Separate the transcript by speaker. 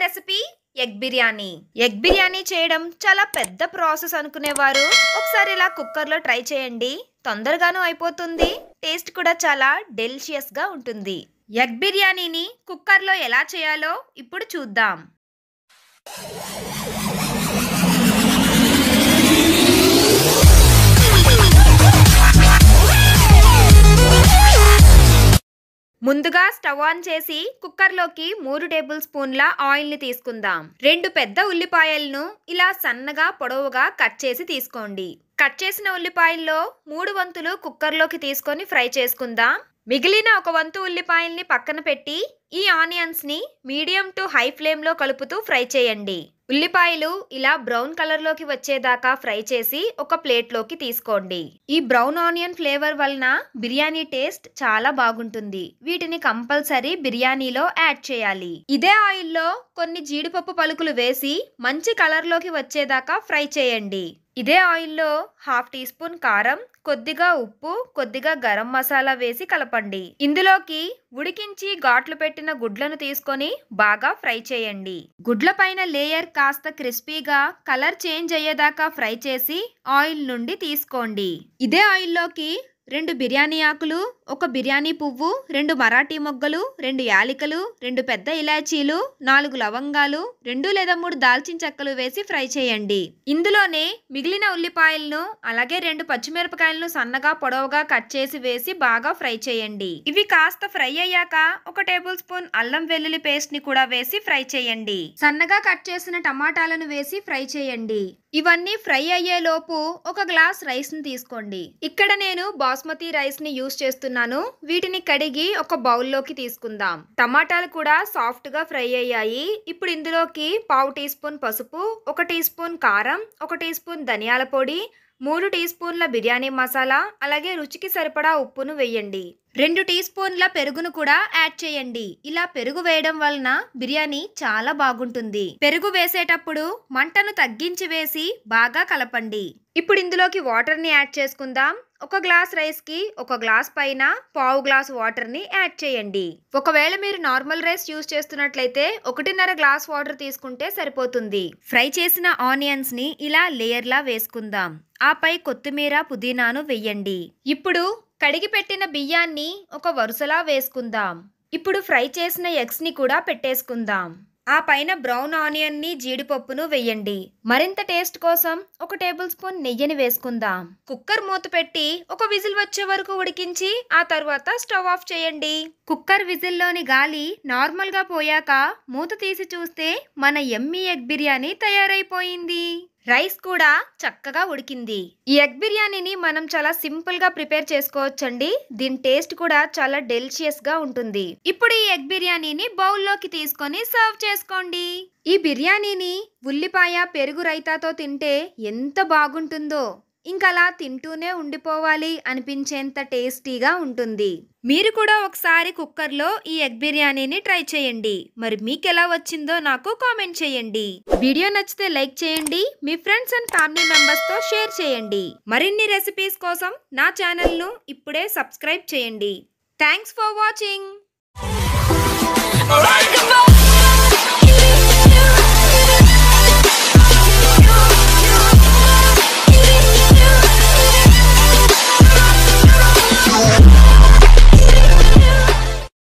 Speaker 1: Recipe egg biryani. Egg biryani చేయడం చాలా పెద్ద ప్రాసెస్ అనుకునేవారు ఒకసారి ఇలా కుక్కర్ లో ట్రై చేయండి. తొందరగాను అయిపోతుంది, టేస్ట్ కూడా చాలా డెలిషియస్ గా ఉంటుంది. ఎగ్ బిర్యానీని కుక్కర్ లో ఎలా చేయాలో ఇప్పుడు చూద్దాం. ముందుగా స్టవ్ ఆన్ చేసి కుక్కర్లోకి 3 టేబుల్ స్పూన్ల ఆయిల్ ని తీసుకుందాం. 2 పెద్ద ఉల్లిపాయలను ఇలా సన్నగా పొడవుగా కట్ చేసి తీసుకోండి. కట్ చేసిన ఉల్లిపాయల్లో 3 వంతులు కుక్కర్లోకి తీసుకొని ఫ్రై చేసుకుందాం. మిగిలిన 1 వంతు ఉల్లిపాయల్ని పక్కన పెట్టి ఈ ఆనియన్స్ ని మీడియం టు హై ఫ్లేమ్ లో కలుపుతూ ఫ్రై చేయండి. ఉల్లిపాయలు ఇలా బ్రౌన్ కలర్ లోకి వచ్చేదాకా ఫ్రై చేసి ఒక ప్లేట్ లోకి తీసుకోండి. ఈ బ్రౌన్ ఆనియన్ ఫ్లేవర్ వలన బిర్యానీ టేస్ట్ చాలా బాగుంటుంది. వీటిని కంపల్సరీ బిర్యానీలో యాడ్ చేయాలి. ఇదే ఆయిల్ లో కొన్ని జీడిపప్పు పలుకులు వేసి మంచి కలర్ లోకి వచ్చేదాకా ఫ్రై చేయండి. ఇదే ఆయిల్లో 1/2 టీ స్పూన్ కారం, కొద్దిగా ఉప్పు, కొద్దిగా గరం మసాలా వేసి కలపండి. ఇందులోకి ఉడికించి ఘాట్లు పెట్టిన గుడ్లను తీసుకొని బాగా ఫ్రై చేయండి. గుడ్ల పైన లేయర్ కాస్త క్రిస్పీగా కలర్ చేంజ్ అయ్యేదాకా ఫ్రై చేసి ఆయిల్ నుండి తీసుకోండి. ఇదే ఆయిల్లోకి 2 బిర్యానీ ఆకులు, 1 బిర్యానీ పువ్వు, 2 మరాఠీ మొగ్గలు, 2 యాలకులు, 2 పెద్ద ఇలాచీలు, 4 లవంగాలు, 2 లేదా 3 దాల్చిన చెక్కలు వేసి ఫ్రై చేయండి. ఇందులోనే మిగిలిన ఉల్లిపాయలను అలాగే 2 పచ్చిమిరపకాయలను సన్నగా పొడవుగా కట్ చేసి వేసి బాగా ఫ్రై చేయండి. ఇవి కాస్త ఫ్రై అయ్యాక 1 టేబుల్ స్పూన్ అల్లం వెల్లుల్లి పేస్ట్ ని కూడా వేసి ఫ్రై చేయండి. సన్నగా కట్ చేసిన టమాటాలను వేసి ఫ్రై చేయండి. ఇవన్నీ ఫ్రై అయ్యే లోపు 1 గ్లాస్ రైస్ ని తీసుకోండి. ఇక్కడ నేను బాస్మతి రైస్ ని యూస్ చేస్తున్నాను. వీటిని కడిగి ఒక బౌల్లోకి తీసుకుందాం. టమాటాలు కూడా సాఫ్ట్ గా ఫ్రై అయ్యాయి. ఇప్పుడు ఇందులోకి 1/2 టీ స్పూన్ పసుపు, 1 టీ స్పూన్ కారం, 1 టీ స్పూన్ ధనియాల పొడి, 3 టీ స్పూన్ల బిర్యానీ మసాలా, అలాగే రుచికి సరిపడా ఉప్పును వేయండి. 2 టీ స్పూన్ల పెరుగును కూడా యాడ్ చేయండి. ఇలా పెరుగు వేయడం వలన బిర్యానీ చాలా బాగుంటుంది. పెరుగు వేసేటప్పుడు మంటను తగ్గించి వేసి బాగా కలపండి. ఇప్పుడు ఇందులోకి వాటర్ ని యాడ్ చేసుకుందాం. 1 గ్లాస్ రైస్ కి 1 గ్లాస్ పైన 1/2 గ్లాస్ వాటర్ ని యాడ్ చేయండి. ఒకవేళ మీరు నార్మల్ రైస్ యూస్ చేస్తున్నట్లయితే 1.5 గ్లాస్ వాటర్ తీసుకుంటే సరిపోతుంది. ఫ్రై చేసిన ఆనియన్స్ ని ఇలా లేయర్ లా వేసుకుందాం. ఆపై కొత్తిమీర, పుదీనాను వేయండి. ఇప్పుడు కడిగి పెట్టిన బియ్యాన్ని ఒక వరుసలా వేసుకుందాం. ఇప్పుడు ఫ్రై చేసిన ఎగ్స్ ని కూడా పెట్టేసుకుందాం. ఆ పైన బ్రౌన్ ఆనియన్ ని, జీడిపప్పును వేయండి. మరింత టేస్ట్ కోసం 1 టేబుల్ స్పూన్ నెయ్యిని వేసుకుందాం. కుక్కర్ మూత పెట్టి 1 విజిల్ వచ్చే వరకు ఉడికించి ఆ తర్వాత స్టవ్ ఆఫ్ చేయండి. కుక్కర్ విజిల్లోని గాలి నార్మల్ గా పోయాక మూత తీసి చూస్తే మన యమ్మీ ఎగ్ బిర్యానీ తయారైపోయింది. రైస్ కూడా చక్కగా ఉడికింది. ఈ ఎగ్ బిర్యానీని మనం చాలా సింపుల్ గా ప్రిపేర్ చేసుకోవచ్చండి. దీని టేస్ట్ కూడా చాలా డెలిషియస్ గా ఉంటుంది. ఇప్పుడు ఈ ఎగ్ బిర్యానీని బౌల్లోకి తీసుకొని సర్వ్ చేసుకోండి. ఈ బిర్యానీని ఉల్లిపాయ, పెరుగు రైతాతో తింటే ఎంత బాగుంటుందో, ఇంకలా తింటూనే ఉండిపోవాలి అనిపించేంత టేస్టీగా ఉంటుంది. మీరు కూడా ఒకసారి కుక్కర్లో ఈ ఎగ్ బిర్యానీని ట్రై చేయండి. మరి మీకు ఎలా వచ్చిందో నాకు కామెంట్ చేయండి. వీడియో నచ్చితే లైక్ చేయండి. మీ ఫ్రెండ్స్ అండ్ ఫ్యామిలీ మెంబర్స్ తో షేర్ చేయండి. మరిన్ని రెసిపీస్ కోసం నా ఛానల్ ను ఇప్పుడే సబ్స్క్రైబ్ చేయండి. Thanks for watching.